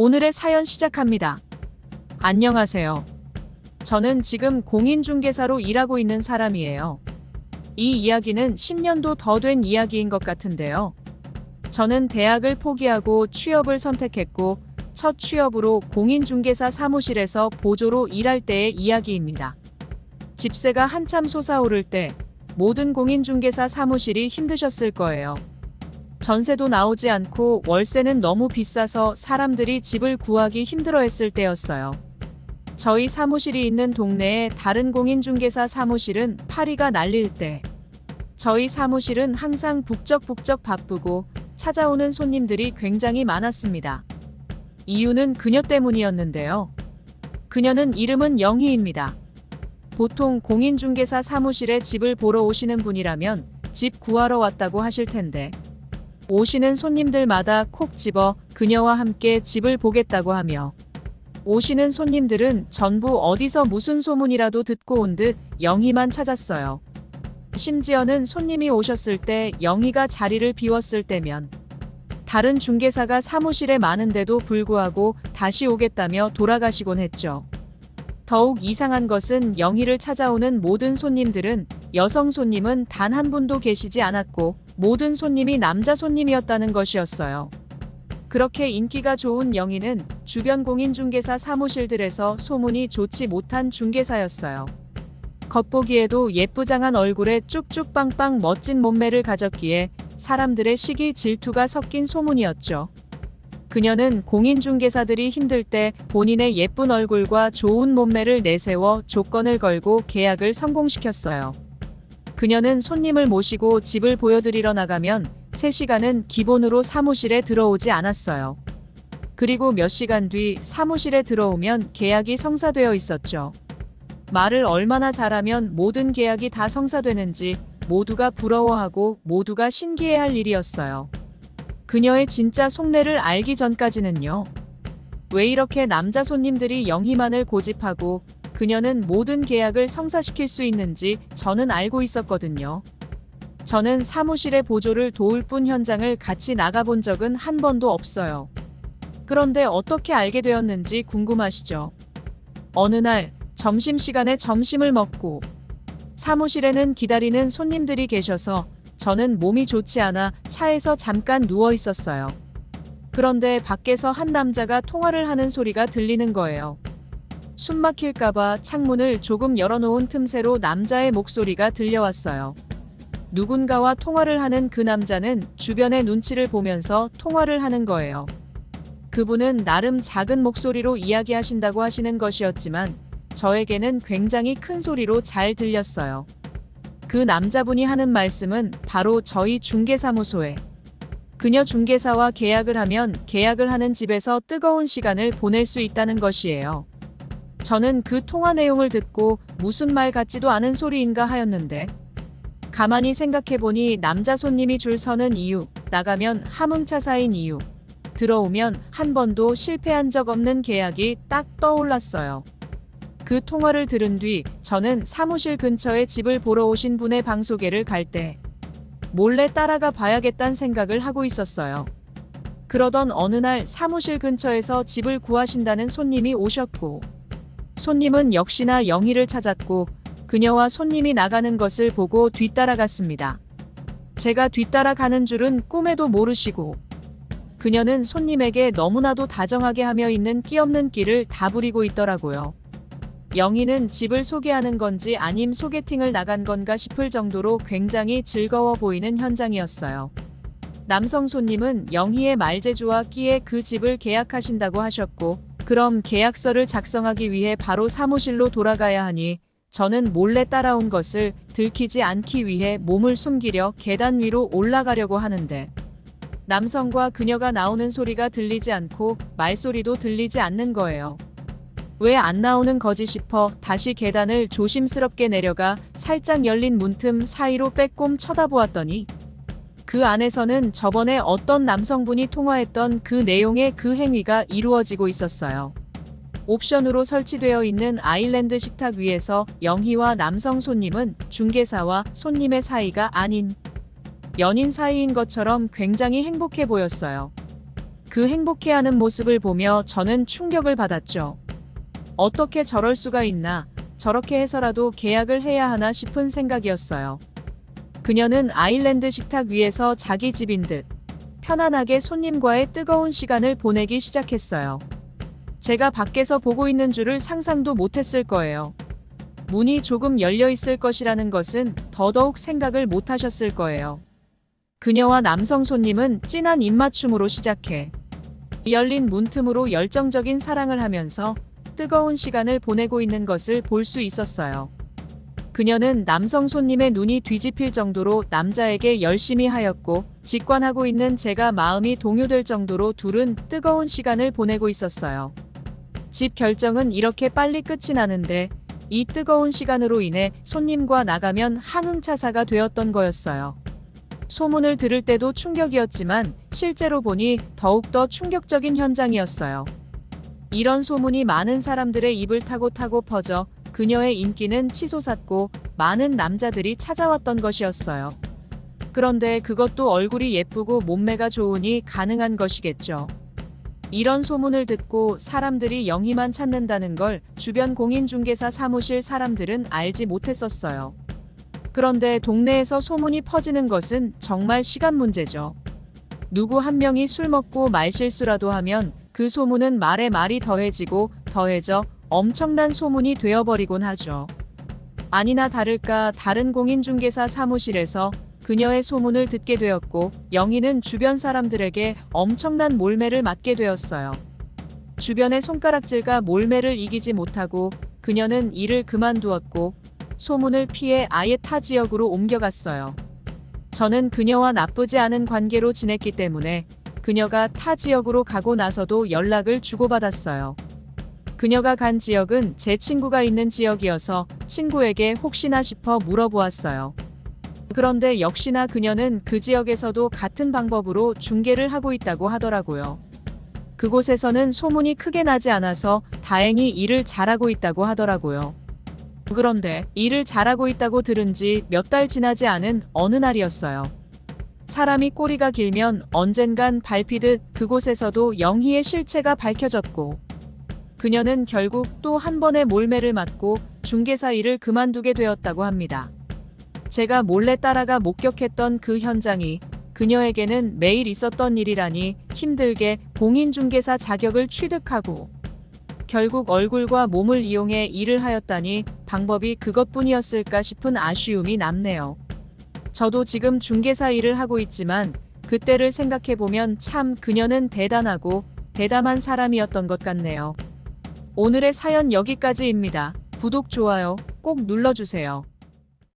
오늘의 사연 시작합니다. 안녕하세요. 저는 지금 공인중개사로 일하고 있는 사람이에요. 이 이야기는 10년도 더 된 이야기인 것 같은데요. 저는 대학을 포기하고 취업을 선택했고, 첫 취업으로 공인중개사 사무실에서 보조로 일할 때의 이야기입니다. 집세가 한참 솟아오를 때 모든 공인중개사 사무실이 힘드셨을 거예요. 전세도 나오지 않고 월세는 너무 비싸서 사람들이 집을 구하기 힘들어했을 때였어요. 저희 사무실이 있는 동네에 다른 공인중개사 사무실은 파리가 날릴 때, 저희 사무실은 항상 북적북적 바쁘고 찾아오는 손님들이 굉장히 많았습니다. 이유는 그녀 때문이었는데요. 그녀는 이름은 영희입니다. 보통 공인중개사 사무실에 집을 보러 오시는 분이라면 집 구하러 왔다고 하실 텐데, 오시는 손님들마다 콕 집어 그녀와 함께 집을 보겠다고 하며, 오시는 손님들은 전부 어디서 무슨 소문이라도 듣고 온 듯 영희만 찾았어요. 심지어는 손님이 오셨을 때 영희가 자리를 비웠을 때면 다른 중개사가 사무실에 많은데도 불구하고 다시 오겠다며 돌아가시곤 했죠. 더욱 이상한 것은 영희를 찾아오는 모든 손님들은 여성 손님은 단 한 분도 계시지 않았고 모든 손님이 남자 손님이었다는 것이었어요. 그렇게 인기가 좋은 영희는 주변 공인중개사 사무실들에서 소문이 좋지 못한 중개사였어요. 겉보기에도 예쁘장한 얼굴에 쭉쭉 빵빵 멋진 몸매를 가졌기에 사람들의 시기 질투가 섞인 소문이었죠. 그녀는 공인중개사들이 힘들 때 본인의 예쁜 얼굴과 좋은 몸매를 내세워 조건을 걸고 계약을 성공시켰어요. 그녀는 손님을 모시고 집을 보여드리러 나가면 3시간은 기본으로 사무실에 들어오지 않았어요. 그리고 몇 시간 뒤 사무실에 들어오면 계약이 성사되어 있었죠. 말을 얼마나 잘하면 모든 계약이 다 성사되는지 모두가 부러워하고 모두가 신기해할 일이었어요. 그녀의 진짜 속내를 알기 전까지는요. 왜 이렇게 남자 손님들이 영희만을 고집하고 그녀는 모든 계약을 성사시킬 수 있는지 저는 알고 있었거든요. 저는 사무실의 보조를 도울 뿐 현장을 같이 나가본 적은 한 번도 없어요. 그런데 어떻게 알게 되었는지 궁금하시죠? 어느 날 점심시간에 점심을 먹고 사무실에는 기다리는 손님들이 계셔서 저는 몸이 좋지 않아 차에서 잠깐 누워 있었어요. 그런데 밖에서 한 남자가 통화를 하는 소리가 들리는 거예요. 숨 막힐까봐 창문을 조금 열어놓은 틈새로 남자의 목소리가 들려왔어요. 누군가와 통화를 하는 그 남자는 주변의 눈치를 보면서 통화를 하는 거예요. 그분은 나름 작은 목소리로 이야기하신다고 하시는 것이었지만 저에게는 굉장히 큰 소리로 잘 들렸어요. 그 남자분이 하는 말씀은 바로 저희 중개사무소에 그녀 중개사와 계약을 하면 계약을 하는 집에서 뜨거운 시간을 보낼 수 있다는 것이에요. 저는 그 통화 내용을 듣고 무슨 말 같지도 않은 소리인가 하였는데 가만히 생각해보니 남자 손님이 줄 서는 이유, 나가면 함흥차사인 이유, 들어오면 한 번도 실패한 적 없는 계약이 딱 떠올랐어요. 그 통화를 들은 뒤 저는 사무실 근처에 집을 보러 오신 분의 방 소개를 갈 때 몰래 따라가 봐야겠다는 생각을 하고 있었어요. 그러던 어느 날 사무실 근처에서 집을 구하신다는 손님이 오셨고 손님은 역시나 영희를 찾았고 그녀와 손님이 나가는 것을 보고 뒤따라갔습니다. 제가 뒤따라가는 줄은 꿈에도 모르시고 그녀는 손님에게 너무나도 다정하게 하며 있는 끼없는 끼를 다 부리고 있더라고요. 영희는 집을 소개하는 건지 아님 소개팅을 나간 건가 싶을 정도로 굉장히 즐거워 보이는 현장이었어요. 남성 손님은 영희의 말재주와 끼에 그 집을 계약하신다고 하셨고 그럼 계약서를 작성하기 위해 바로 사무실로 돌아가야 하니 저는 몰래 따라온 것을 들키지 않기 위해 몸을 숨기려 계단 위로 올라가려고 하는데 남성과 그녀가 나오는 소리가 들리지 않고 말소리도 들리지 않는 거예요. 왜 안 나오는 거지 싶어 다시 계단을 조심스럽게 내려가 살짝 열린 문틈 사이로 빼꼼 쳐다보았더니 그 안에서는 저번에 어떤 남성분이 통화했던 그 내용의 그 행위가 이루어지고 있었어요. 옵션으로 설치되어 있는 아일랜드 식탁 위에서 영희와 남성 손님은 중개사와 손님의 사이가 아닌 연인 사이인 것처럼 굉장히 행복해 보였어요. 그 행복해하는 모습을 보며 저는 충격을 받았죠. 어떻게 저럴 수가 있나, 저렇게 해서라도 계약을 해야 하나 싶은 생각이었어요. 그녀는 아일랜드 식탁 위에서 자기 집인 듯 편안하게 손님과의 뜨거운 시간을 보내기 시작했어요. 제가 밖에서 보고 있는 줄을 상상도 못했을 거예요. 문이 조금 열려 있을 것이라는 것은 더더욱 생각을 못하셨을 거예요. 그녀와 남성 손님은 진한 입맞춤으로 시작해 열린 문틈으로 열정적인 사랑을 하면서 뜨거운 시간을 보내고 있는 것을 볼 수 있었어요. 그녀는 남성 손님의 눈이 뒤집힐 정도로 남자에게 열심히 하였고 직관하고 있는 제가 마음이 동요될 정도로 둘은 뜨거운 시간을 보내고 있었어요. 집 결정은 이렇게 빨리 끝이 나는데 이 뜨거운 시간으로 인해 손님과 나가면 항응차사가 되었던 거였어요. 소문을 들을 때도 충격이었지만 실제로 보니 더욱더 충격적인 현장이었어요. 이런 소문이 많은 사람들의 입을 타고 퍼져 그녀의 인기는 치솟았고 많은 남자들이 찾아왔던 것이었어요. 그런데 그것도 얼굴이 예쁘고 몸매가 좋으니 가능한 것이겠죠. 이런 소문을 듣고 사람들이 영희만 찾는다는 걸 주변 공인중개사 사무실 사람들은 알지 못했었어요. 그런데 동네에서 소문이 퍼지는 것은 정말 시간 문제죠. 누구 한 명이 술 먹고 말실수라도 하면 그 소문은 말에 말이 더해지고 더해져 엄청난 소문이 되어버리곤 하죠. 아니나 다를까 다른 공인중개사 사무실에서 그녀의 소문을 듣게 되었고 영희는 주변 사람들에게 엄청난 몰매를 맞게 되었어요. 주변의 손가락질과 몰매를 이기지 못하고 그녀는 일을 그만두었고 소문을 피해 아예 타 지역으로 옮겨갔어요. 저는 그녀와 나쁘지 않은 관계로 지냈기 때문에 그녀가 타 지역으로 가고 나서도 연락을 주고받았어요. 그녀가 간 지역은 제 친구가 있는 지역이어서 친구에게 혹시나 싶어 물어보았어요. 그런데 역시나 그녀는 그 지역에서도 같은 방법으로 중개를 하고 있다고 하더라고요. 그곳에서는 소문이 크게 나지 않아서 다행히 일을 잘하고 있다고 하더라고요. 그런데 일을 잘하고 있다고 들은 지 몇 달 지나지 않은 어느 날이었어요. 사람이 꼬리가 길면 언젠간 밟히듯 그곳에서도 영희의 실체가 밝혀졌고 그녀는 결국 또 한 번의 몰매를 맞고 중개사 일을 그만두게 되었다고 합니다. 제가 몰래 따라가 목격했던 그 현장이 그녀에게는 매일 있었던 일이라니 힘들게 공인중개사 자격을 취득하고 결국 얼굴과 몸을 이용해 일을 하였다니 방법이 그것뿐이었을까 싶은 아쉬움이 남네요. 저도 지금 중개사 일을 하고 있지만 그때를 생각해보면 참 그녀는 대단하고 대담한 사람이었던 것 같네요. 오늘의 사연 여기까지입니다. 구독, 좋아요 꼭 눌러주세요.